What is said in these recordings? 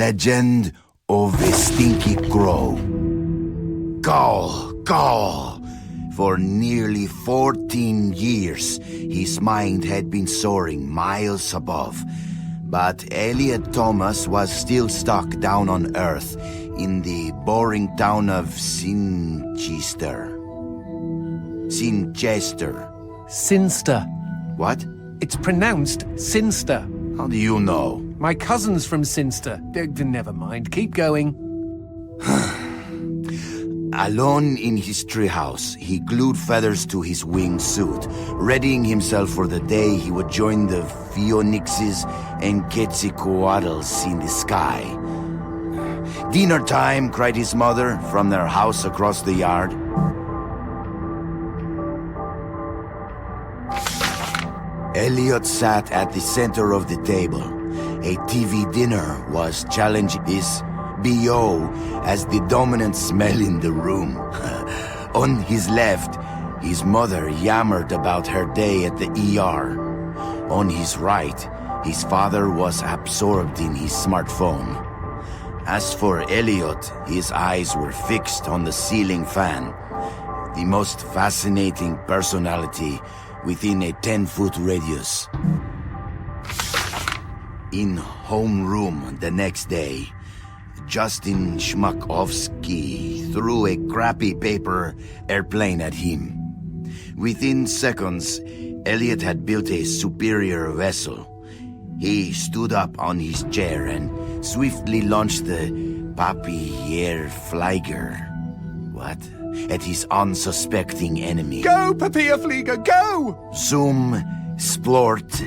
Legend of the Stinky Crow. Caw, caw. For nearly 14 years, his mind had been soaring miles above. But Elliot Thomas was still stuck down on Earth in the boring town of Sinchester. Sinster. What? It's pronounced Sinster. How do you know? My cousin's from Sinster. Never mind, keep going. Alone in his treehouse, he glued feathers to his wingsuit, readying himself for the day he would join the Phoenixes and Quetzalcoatlus in the sky. "Dinner time," cried his mother from their house across the yard. Elliot sat at the center of the table. A TV dinner was challenging his BO as the dominant smell in the room. On his left, his mother yammered about her day at the ER. On his right, his father was absorbed in his smartphone. As for Elliot, his eyes were fixed on the ceiling fan, the most fascinating personality within a 10-foot radius. In homeroom the next day, Justin Schmakovsky threw a crappy paper airplane at him. Within seconds, Elliot had built a superior vessel. He stood up on his chair and swiftly launched the Papierflieger. What? At his unsuspecting enemy. Go, Papierflieger, go! Zoom, splort.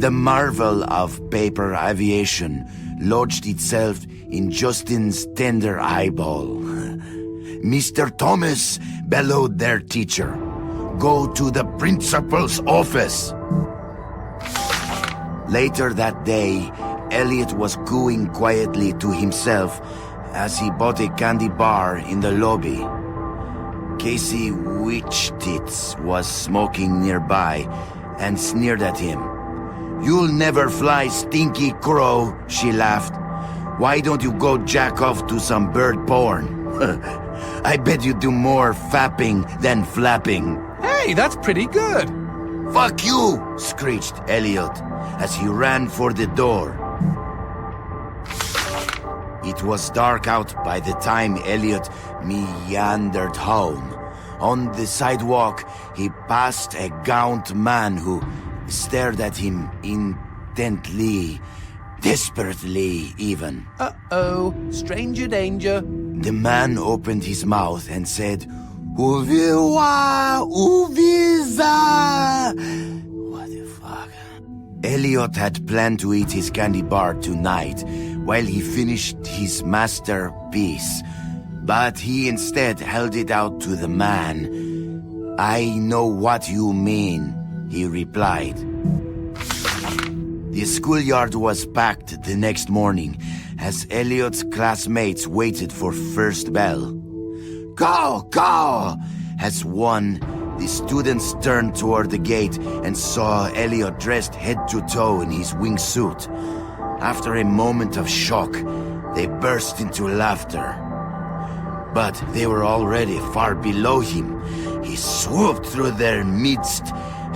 The marvel of paper aviation lodged itself in Justin's tender eyeball. "Mr. Thomas," bellowed their teacher, "go to the principal's office." Later that day, Elliot was cooing quietly to himself as he bought a candy bar in the lobby. Casey Witchtits was smoking nearby and sneered at him. "You'll never fly, Stinky Crow," she laughed. "Why don't you go jack off to some bird porn? I bet you do more fapping than flapping." Hey, that's pretty good. "Fuck you!" screeched Elliot as he ran for the door. It was dark out by the time Elliot meandered home. On the sidewalk, he passed a gaunt man who stared at him intently, desperately even. Uh-oh, stranger danger. The man opened his mouth and said, "Uviwa, uviza." What the fuck? Elliot had planned to eat his candy bar tonight while he finished his masterpiece, but he instead held it out to the man. "I know what you mean," he replied. The schoolyard was packed the next morning as Elliot's classmates waited for first bell. "Go, go!" As one, the students turned toward the gate and saw Elliot dressed head to toe in his wingsuit. After a moment of shock, they burst into laughter. But they were already far below him. He swooped through their midst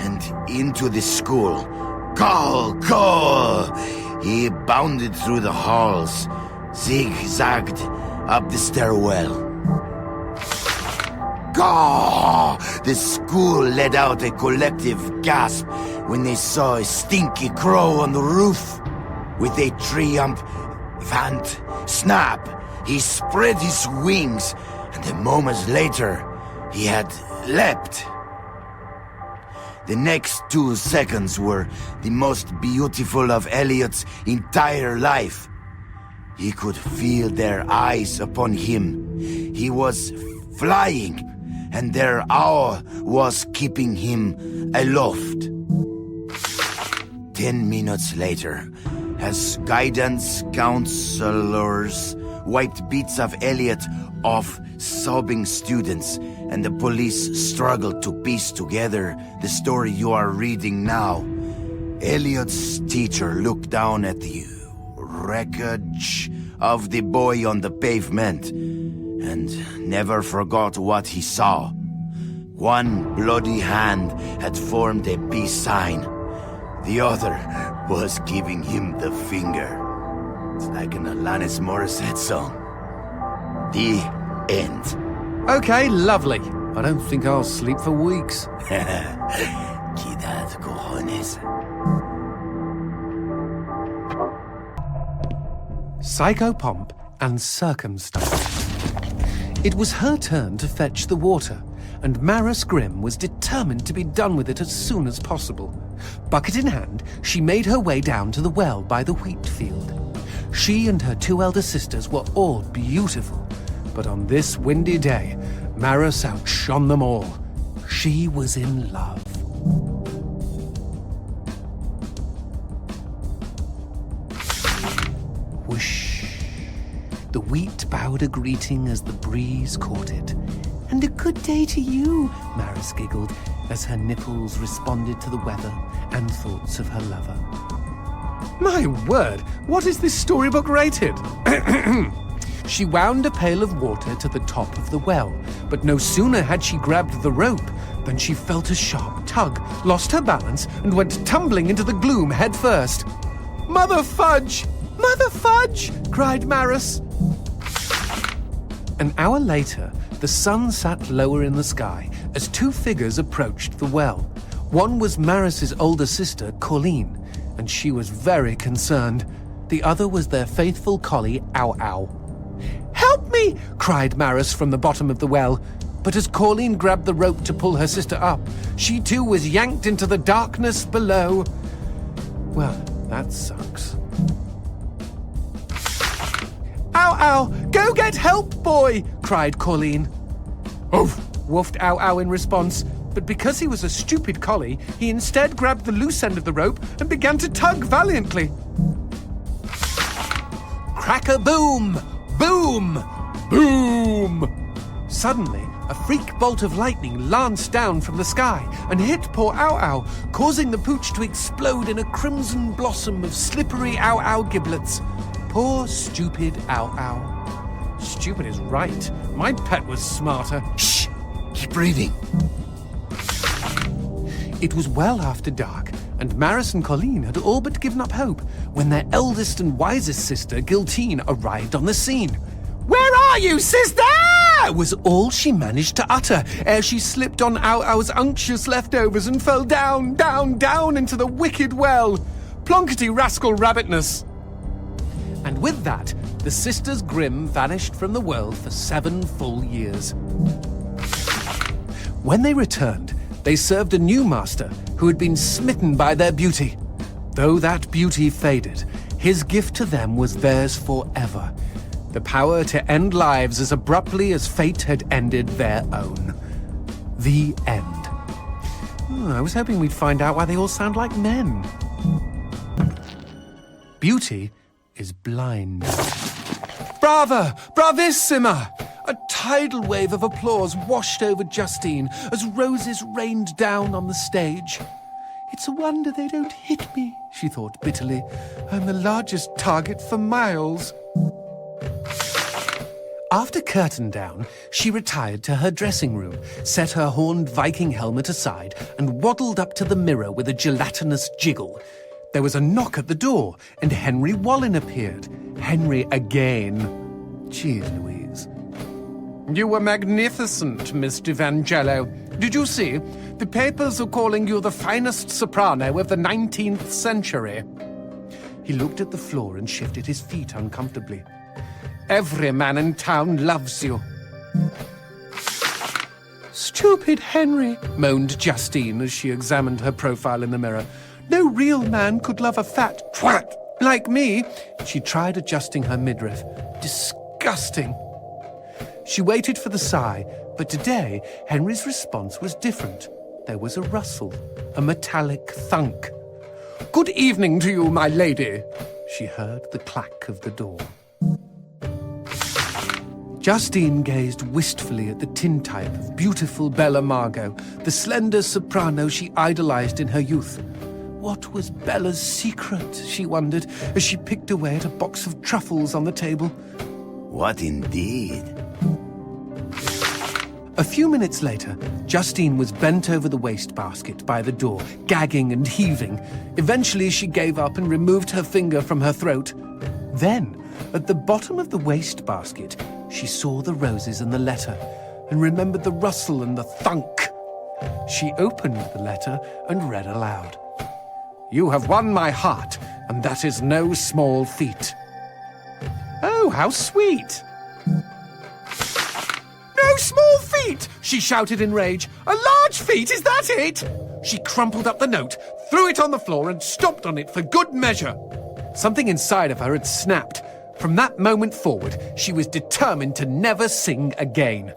and into the school. "Go, go!" He bounded through the halls, zigzagged up the stairwell. "Go!" The school let out a collective gasp when they saw a Stinky Crow on the roof. With a triumphant snap, he spread his wings, and a moment later, he had leapt. The next 2 seconds were the most beautiful of Elliot's entire life. He could feel their eyes upon him. He was flying, and their awe was keeping him aloft. 10 minutes later, as guidance counselors wiped bits of Elliot off sobbing students, and the police struggled to piece together the story you are reading now, Elliot's teacher looked down at the wreckage of the boy on the pavement, and never forgot what he saw. One bloody hand had formed a peace sign. The other was giving him the finger. It's like an Alanis Morissette song. The end. Okay, lovely. I don't think I'll sleep for weeks. Quidad cojones. Psychopomp and circumstance. It was her turn to fetch the water, and Maris Grimm was determined to be done with it as soon as possible. Bucket in hand, she made her way down to the well by the wheat field. She and her 2 elder sisters were all beautiful, but on this windy day, Maris outshone them all. She was in love. Whoosh. The wheat bowed a greeting as the breeze caught it. "And a good day to you," Maris giggled, as her nipples responded to the weather and thoughts of her lover. My word, what is this storybook rated? She wound a pail of water to the top of the well, but no sooner had she grabbed the rope than she felt a sharp tug, lost her balance, and went tumbling into the gloom head first. "Mother fudge! Mother fudge!" cried Maris. An hour later, the sun sat lower in the sky as 2 figures approached the well. One was Maris's older sister, Colleen, and she was very concerned. The other was their faithful collie, Ow Ow. "Help me!" cried Maris from the bottom of the well. But as Colleen grabbed the rope to pull her sister up, she too was yanked into the darkness below. Well, that sucks. "Ow Ow! Go get help, boy!" cried Colleen. "Oof!" woofed Ow Ow in response, but because he was a stupid collie, he instead grabbed the loose end of the rope and began to tug valiantly. Crack-a-boom! Boom! Boom! Suddenly, a freak bolt of lightning lanced down from the sky and hit poor Ow Ow, causing the pooch to explode in a crimson blossom of slippery Ow Ow giblets. Poor, stupid Ow Ow. Stupid is right. My pet was smarter. Shh! Keep reading. It was well after dark, and Maris and Colleen had all but given up hope when their eldest and wisest sister, Giltine, arrived on the scene. "Where are you, sister?" was all she managed to utter ere she slipped on Ow Ow's unctuous leftovers and fell down, down, down into the wicked well. Plonkety rascal rabbitness. And with that, the sisters Grimm vanished from the world for 7 full years. When they returned, they served a new master who had been smitten by their beauty. Though that beauty faded, his gift to them was theirs forever. The power to end lives as abruptly as fate had ended their own. The end. I was hoping we'd find out why they all sound like men. Beauty is blind. Brava! Bravissima! A tidal wave of applause washed over Justine as roses rained down on the stage. It's a wonder they don't hit me, she thought bitterly. I'm the largest target for miles. After curtain down, she retired to her dressing room, set her horned Viking helmet aside, and waddled up to the mirror with a gelatinous jiggle. There was a knock at the door, and Henry Wallin appeared. Henry again. Cheers, Louise. You were magnificent, Miss D'Evangelo. Did you see? The papers are calling you the finest soprano of the 19th century. He looked at the floor and shifted his feet uncomfortably. Every man in town loves you. Stupid Henry, moaned Justine as she examined her profile in the mirror. No real man could love a fat twat like me. She tried adjusting her midriff. Disgusting. She waited for the sigh, but today Henry's response was different. There was a rustle, a metallic thunk. Good evening to you, my lady. She heard the clack of the door. Justine gazed wistfully at the tintype of beautiful Bella Margot, the slender soprano she idolized in her youth. what was Bella's secret, she wondered, as she picked away at a box of truffles on the table. What indeed? A few minutes later, Justine was bent over the wastebasket by the door, gagging and heaving. Eventually, she gave up and removed her finger from her throat. Then, at the bottom of the wastebasket, she saw the roses and the letter, and remembered the rustle and the thunk. She opened the letter and read aloud. "You have won my heart, and that is no small feat." Oh, how sweet! "No small feat!" she shouted in rage. "A large feat, is that it?" She crumpled up the note, threw it on the floor, and stomped on it for good measure. Something inside of her had snapped. From that moment forward, she was determined to never sing again.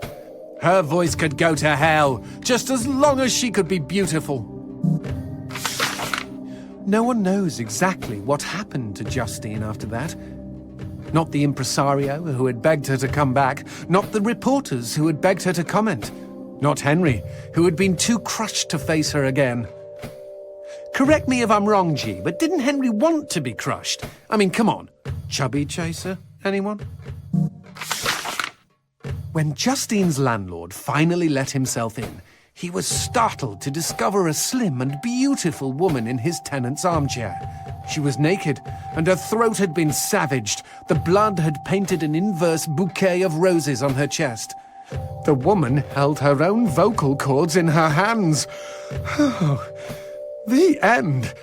Her voice could go to hell, just as long as she could be beautiful. No one knows exactly what happened to Justine after that. Not the impresario who had begged her to come back, not the reporters who had begged her to comment, not Henry, who had been too crushed to face her again. Correct me if I'm wrong, G, but didn't Henry want to be crushed? I mean, come on. Chubby chaser, anyone? When Justine's landlord finally let himself in, he was startled to discover a slim and beautiful woman in his tenant's armchair. She was naked, and her throat had been savaged. The blood had painted an inverse bouquet of roses on her chest. The woman held her own vocal cords in her hands. The end,